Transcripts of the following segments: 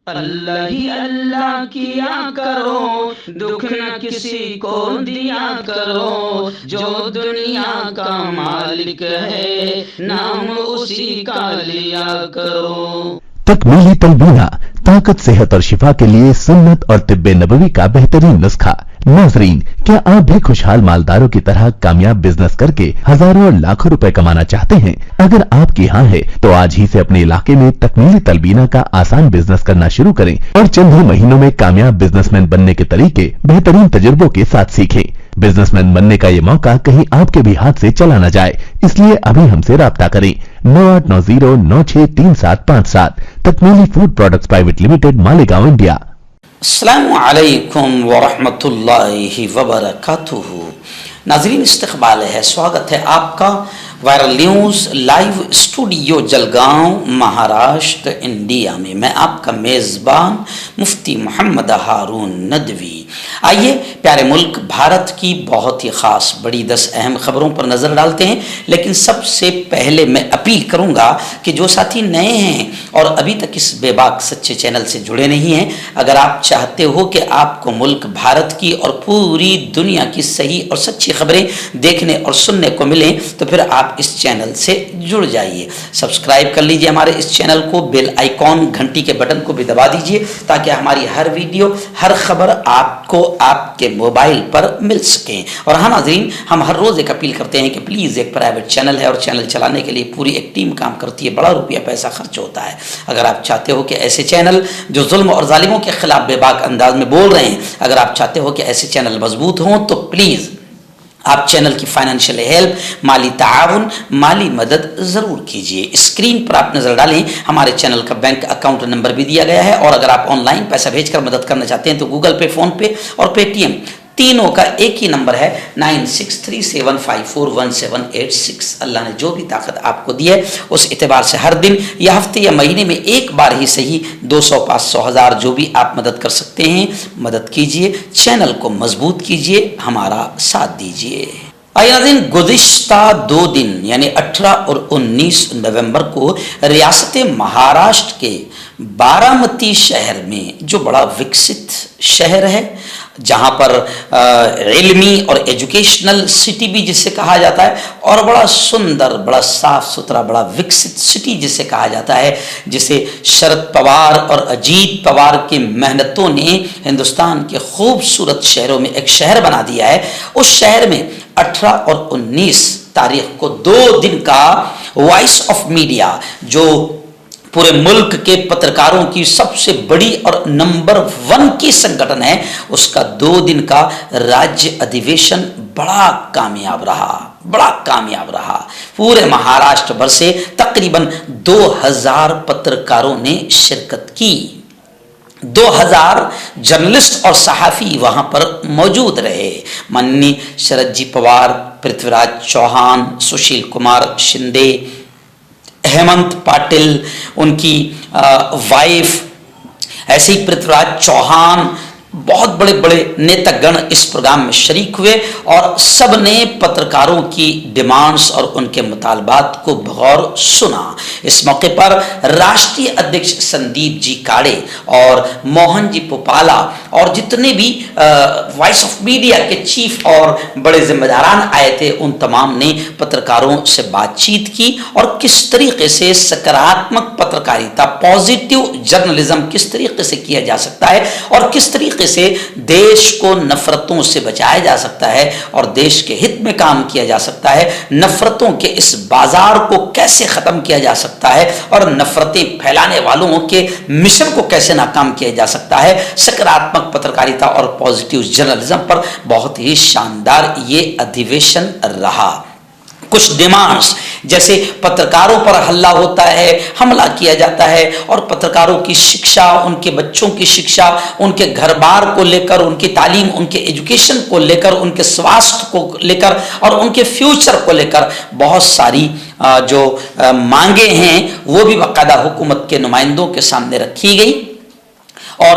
اللہ ہی اللہ کیا کرو، دکھ نہ کسی کو دیا کرو، جو دنیا کا مالک ہے نام اسی کا لیا کرو۔ تکمیلی تلبینہ طاقت، صحت اور شفا کے لیے سنت اور طب نبوی کا بہترین نسخہ۔ ناظرین، کیا آپ بھی خوشحال مالداروں کی طرح کامیاب بزنس کر کے ہزاروں اور لاکھوں روپے کمانا چاہتے ہیں؟ اگر آپ کی ہاں ہے تو آج ہی سے اپنے علاقے میں تکمیلی تلبینہ کا آسان بزنس کرنا شروع کریں اور چند ہی مہینوں میں کامیاب بزنس مین بننے کے طریقے بہترین تجربوں کے ساتھ سیکھیں۔ بزنس مین بننے کا یہ موقع کہیں آپ کے بھی ہاتھ سے چلا نہ جائے، اس لیے ابھی ہم سے رابطہ کریں۔ 9890963757 تکمیلی food products private limited, Malegaon, India. السلام علیکم ورحمۃ اللہ وبرکاتہ۔ ناظرین، استقبال ہے، سواگت ہے آپ کا viral news live studio Jalgaon, Maharashtra, India میں۔ میں آپ کا میزبان مفتی محمد ہارون ندوی۔ آئیے پیارے ملک بھارت کی بہت ہی خاص بڑی 10 اہم خبروں پر نظر ڈالتے ہیں، لیکن سب سے پہلے میں اپیل کروں گا کہ جو ساتھی نئے ہیں اور ابھی تک اس بے باک سچے چینل سے جڑے نہیں ہیں، اگر آپ چاہتے ہو کہ آپ کو ملک بھارت کی اور پوری دنیا کی صحیح اور سچی خبریں دیکھنے اور سننے کو ملیں تو پھر آپ اس چینل سے جڑ جائیے۔ سبسکرائب کر لیجئے ہمارے اس چینل کو، بیل آئیکن گھنٹی کے بٹن کو بھی دبا دیجئے تاکہ ہماری ہر ویڈیو، ہر خبر آپ کو آپ کے موبائل پر مل سکیں۔ اور ہاں ناظرین، ہم ہر روز ایک اپیل کرتے ہیں کہ پلیز، ایک پرائیویٹ چینل ہے اور چینل چلانے کے لیے پوری ایک ٹیم کام کرتی ہے، بڑا روپیہ پیسہ خرچ ہوتا ہے۔ اگر آپ چاہتے ہو کہ ایسے چینل جو ظلم اور ظالموں کے خلاف بے باک انداز میں بول رہے ہیں، اگر آپ چاہتے ہو کہ ایسے چینل مضبوط ہوں تو پلیز آپ چینل کی فائنینشیل ہیلپ، مالی تعاون، مالی مدد ضرور کیجیے۔ اسکرین پر آپ نظر ڈالیں، ہمارے چینل کا بینک اکاؤنٹ نمبر بھی دیا گیا ہے، اور اگر آپ آن لائن پیسہ بھیج کر مدد کرنا چاہتے ہیں تو گوگل پے، فون پے اور پے ٹی ایم تینوں کا ایک ہی نمبر ہے 9637541786۔ اللہ نے جو بھی طاقت آپ کو دی ہے اس اعتبار سے ہر دن یا ہفتے یا مہینے میں ایک بار ہی صحیح 200، 500، 1000 جو بھی آپ مدد کر سکتے ہیں مدد کیجئے، چینل کو مضبوط کیجئے، ہمارا ساتھ دیجئے۔ آئیے ناظرین، گزشتہ 2 دن یعنی 18 اور 19 نومبر کو ریاست مہاراشٹر کے بارامتی شہر میں، جو بڑا وکست شہر ہے، جہاں پر علمی اور ایجوکیشنل سٹی بھی جسے کہا جاتا ہے، اور بڑا سندر، بڑا صاف ستھرا، بڑا وکست سٹی جسے کہا جاتا ہے، جسے شرد پوار اور اجیت پوار کی محنتوں نے ہندوستان کے خوبصورت شہروں میں ایک شہر بنا دیا ہے۔ اس شہر میں 18 اور 19 تاریخ کو 2 دن کا وائس آف میڈیا، جو پورے ملک کے پترکاروں کی سب سے بڑی اور نمبر 1 کی سنگٹھن ہے، اس کا 2 دن کا راجیہ ادھیویشن بڑا کامیاب رہا۔ پورے مہاراشٹر بھر سے تقریباً 2000 پترکاروں نے شرکت کی۔ 2000 جرنلسٹ اور صحافی وہاں پر موجود رہے۔ ماننی شرد جی پوار، پرتھوی راج چوہان، سشیل کمار شندے، ہیمنت پاٹل، ان کی وائف، ایسے ہی پرتھوی راج چوہان، بہت بڑے بڑے نیتا گن اس پروگرام میں شریک ہوئے، اور سب نے پترکاروں کی ڈیمانڈز اور ان کے مطالبات کو بغور سنا۔ اس موقع پر راشٹریہ ادھیکش سندیپ جی کاڑے اور موہن جی پوپالا اور جتنے بھی وائس آف میڈیا کے چیف اور بڑے ذمہ داران آئے تھے، ان تمام نے پترکاروں سے بات چیت کی، اور کس طریقے سے سکراتمک پترکاریتا، پازیٹیو جرنلزم کس طریقے سے کیا جا سکتا ہے، اور کس طریقے سے دیش کو نفرتوں سے بچایا جا سکتا ہے اور دیش کے ہت میں کام کیا جا سکتا ہے، نفرتوں کے اس بازار کو کیسے ختم کیا جا سکتا ہے، اور نفرتیں پھیلانے والوں کے مشن کو کیسے ناکام کیا جا سکتا ہے۔ سکراتمک پترکاریتا اور پازیٹیو جرنلزم پر بہت ہی شاندار یہ ادھیویشن رہا۔ کچھ ڈیمانڈز جیسے پترکاروں پر حملہ کیا جاتا ہے، اور پترکاروں کی شکشا، ان کے بچوں کی شکشا، ان کے گھر بار کو لے کر، ان کی تعلیم، ان کے ایجوکیشن کو لے کر، ان کے سواستھ کو لے کر اور ان کے فیوچر کو لے کر بہت ساری جو مانگیں ہیں وہ بھی باقاعدہ حکومت کے نمائندوں کے سامنے رکھی گئی، اور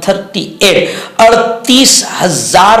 38,000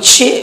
6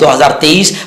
2023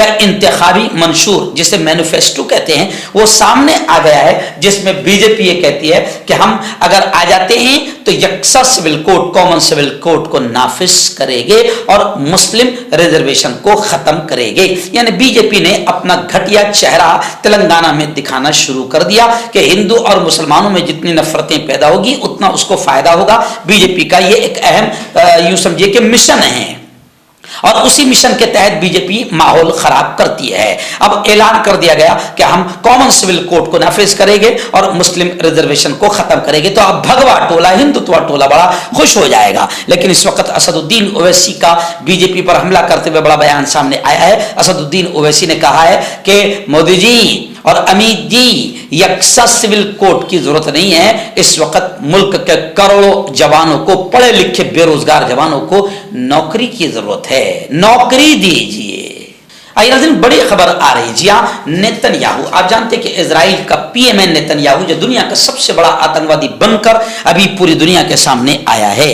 کا انتخابی منشور جسے مینیفیسٹو کہتے ہیں وہ سامنے آ گیا ہے، جس میں بی جے پی یہ کہتی ہے کہ ہم اگر آ جاتے ہیں تو یکساں civil code, common civil code کو نافذ کرے گے اور مسلم ریزرویشن کو ختم کرے گے۔ یعنی بی جے پی نے اپنا گھٹیا چہرہ تلنگانہ میں دکھانا شروع کر دیا کہ ہندو اور مسلمانوں میں جتنی نفرتیں پیدا ہوگی اتنا اس کو فائدہ ہوگا۔ بی جے پی کا یہ ایک اہم یوں سمجھیے کہ مشن ہے، اور اسی مشن کے تحت بی جے پی ماحول خراب کرتی ہے۔ اب اعلان کر دیا گیا کہ ہم کامن سول کوڈ کو نافذ کریں گے اور مسلم ریزرویشن کو ختم کریں گے، تو اب بھگوا ٹولہ، ہندوتوا ٹولہ بڑا خوش ہو جائے گا۔ لیکن اس وقت اسد الدین اویسی کا بی جے پی پر حملہ کرتے ہوئے بڑا بیان سامنے آیا ہے۔ اسد الدین اویسی نے کہا ہے کہ مودی جی اور امیت جی، یکساں سول کوڈ کی ضرورت نہیں ہے، اس وقت ملک کے کروڑوں جوانوں کو، پڑھے لکھے بے روزگار جوانوں کو نوکری کی ضرورت ہے، نوکری دیجیے۔ آئیے ناظرین، بڑی خبر آ رہی، جی ہاں، نیتن یاہو، آپ جانتے ہیں کہ اسرائیل کا پی ایم نیتن یاہو جو دنیا کا سب سے بڑا آتنکوادی بن کر ابھی پوری دنیا کے سامنے آیا ہے۔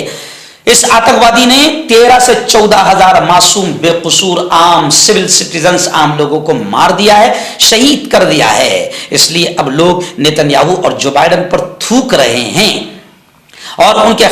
اس آتنکوادی نے 13 سے 14 ہزار معصوم بے قصور عام سول سٹیزنز، عام لوگوں کو مار دیا ہے، شہید کر دیا ہے۔ اس لیے اب لوگ نیتن یاہو اور جو بائیڈن پر تھوک رہے ہیں اور ان کے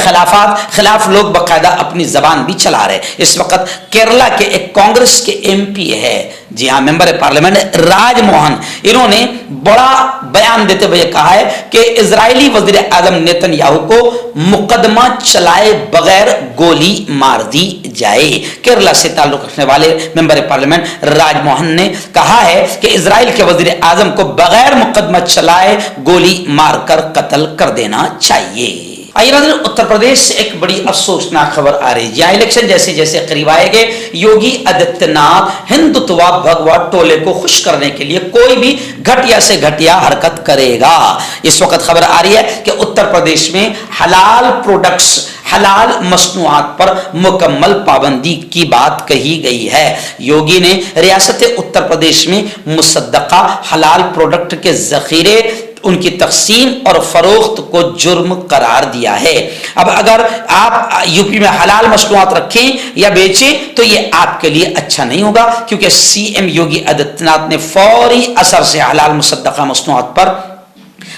خلاف لوگ باقاعدہ اپنی زبان بھی چلا رہے۔ اس وقت کیرلا کے ایک کانگریس کے ایم پی ہے، جی ہاں، ممبر پارلیمنٹ راج موہن، انہوں نے بڑا بیان دیتے ہوئے کہا ہے کہ اسرائیلی وزیر اعظم نیتن یاہو کو مقدمہ چلائے بغیر گولی مار دی جائے۔ کیرلا سے تعلق رکھنے والے ممبر پارلیمنٹ راج موہن نے کہا ہے کہ اسرائیل کے وزیر اعظم کو بغیر مقدمہ چلائے گولی مار کر قتل کر دینا چاہیے۔ آئیے ناظرین، اتر پردیش سے ایک بڑی افسوسناک خبر آ رہی ہے۔ یہاں الیکشن جیسے جیسے قریب آئے گے، یوگی آدتیہ ناتھ ہندوتوا بھگوا ٹولے کو خوش کرنے کے لیے کوئی بھی گھٹیا سے گھٹیا حرکت کرے گا۔ اس وقت خبر آ رہی ہے کہ اتر پردیش میں حلال پروڈکٹس، حلال مصنوعات پر مکمل پابندی کی بات کہی گئی ہے۔ یوگی نے ریاست اتر پردیش میں مصدقہ حلال پروڈکٹ کے ذخیرے، ان کی تقسیم اور فروخت کو جرم قرار دیا ہے۔ اب اگر آپ یو پی میں حلال مصنوعات رکھیں یا بیچیں تو یہ آپ کے لیے اچھا نہیں ہوگا، کیونکہ سی ایم یوگی آدتیہ ناتھ نے فوری اثر سے حلال مصدقہ مصنوعات پر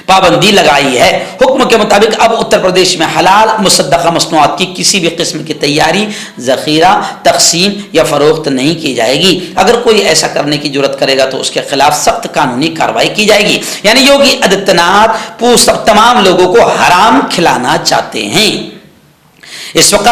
پابندی لگائی ہے۔ حکم کے مطابق اب اتر پردیش میں حلال مصدقہ مصنوعات کی کسی بھی قسم کی تیاری، ذخیرہ، تقسیم یا فروخت نہیں کی جائے گی۔ اگر کوئی ایسا کرنے کی جرات کرے گا تو اس کے خلاف سخت قانونی کارروائی کی جائے گی۔ یعنی یوگی آدتیہ ناتھ تمام لوگوں کو حرام کھلانا چاہتے ہیں۔ اس وقت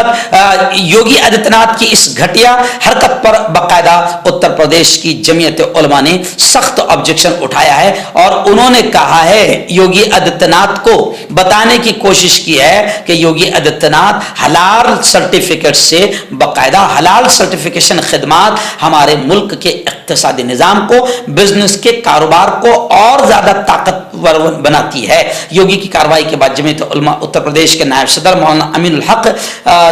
یوگی آدتیہ ناتھ کی اس گھٹیا حرکت پر باقاعدہ اتر پردیش کی جمعیت علماء نے سخت آبجیکشن اٹھایا ہے، اور انہوں نے کہا ہے، یوگی آدتیہ ناتھ کو بتانے کی کوشش کی ہے کہ یوگی آدتیہ ناتھ حلال سرٹیفکیٹ سے باقاعدہ حلال سرٹیفکیشن خدمات ہمارے ملک کے اقتصادی نظام کو، بزنس کے کاروبار کو اور زیادہ طاقتور بناتی ہے۔ یوگی کی کارروائی کے بعد جمعیت علماء اتر پردیش کے نائب صدر مولانا امین الحق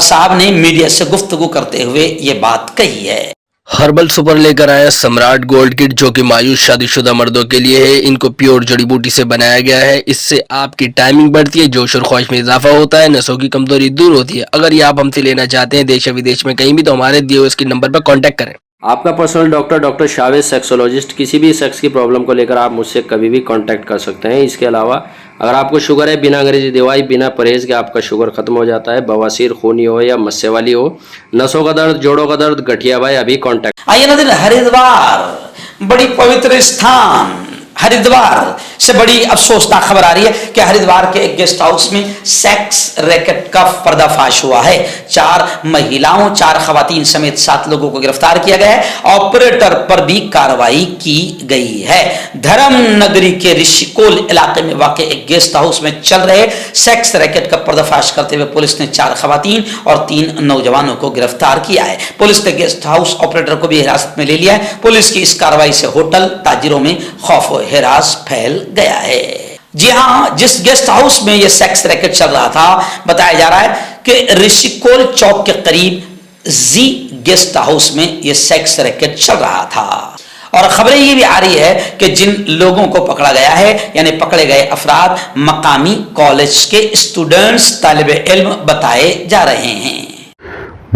صاحب نے میڈیا سے گفتگو کرتے ہوئے یہ بات کہی ہے۔ ہربل سپر لے کر آیا سمراٹ گولڈ کٹ، جو کہ مایوس شادی شدہ مردوں کے لیے ہے۔ ان کو پیور جڑی بوٹی سے بنایا گیا ہے۔ اس سے آپ کی ٹائمنگ بڑھتی ہے، جوش اور خواہش میں اضافہ ہوتا ہے، نسوں کی کمزوری دور ہوتی ہے۔ اگر یہ آپ ہم سے لینا چاہتے ہیں دیش یا ودیش میں کہیں بھی، تو ہمارے دیے ہوئے اس کے نمبر پر کانٹیکٹ کریں۔ آپ کا پرسنل ڈاکٹر شاویز سیکسولوجسٹ، کسی بھی سیکس کی پرابلم کو لے کر آپ مجھ سے کبھی بھی کانٹیکٹ کر سکتے ہیں۔ اس کے علاوہ اگر آپ کو شوگر ہے، بنا انگریزی دوائی، بنا پرہیز کے آپ کا شوگر ختم ہو جاتا ہے، بواسیر خونی ہو یا مسے والی ہو، نسوں کا درد، جوڑوں کا درد، گٹھیا بھائی، ابھی کانٹیکٹ۔ آئیے ناظرین، ہریدوار بڑی پوتر استھان، ہریدوار سے بڑی افسوسناک خبر آ رہی ہے کہ ہریدوار کے ایک گیسٹ ہاؤس میں سیکس ریکٹ کا پردہ فاش ہوا ہے۔ 4 مہیلاؤں، 4 خواتین سمیت 7 لوگوں کو گرفتار کیا گیا ہے۔ آپریٹر پر بھی کارروائی کی گئی ہے۔ دھرم نگری کے رشیکول علاقے میں واقع ایک گیسٹ ہاؤس میں چل رہے سیکس ریکٹ کا پردہ فاش کرتے ہوئے پولیس نے 4 خواتین اور 3 نوجوانوں کو گرفتار کیا ہے۔ پولیس نے گیسٹ ہاؤس آپریٹر کو بھی حراست میں لے لیا ہے۔ پولیس کی اس کارروائی سے ہوٹل تاجروں میں خوف و ہراس پھیل گیا ہے۔ جی ہاں، جس گیسٹ ہاؤس میں یہ سیکس ریکٹ چل رہا تھا، بتایا جا رہا ہے کہ رشیکول چوک کے قریب زی گیسٹ ہاؤس میں یہ سیکس ریکٹ چل رہا تھا۔ اور خبریں یہ بھی آ رہی ہے کہ جن لوگوں کو پکڑا گیا ہے، یعنی پکڑے گئے افراد مقامی کالج کے اسٹوڈنٹس، طالب علم بتائے جا رہے ہیں۔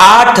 8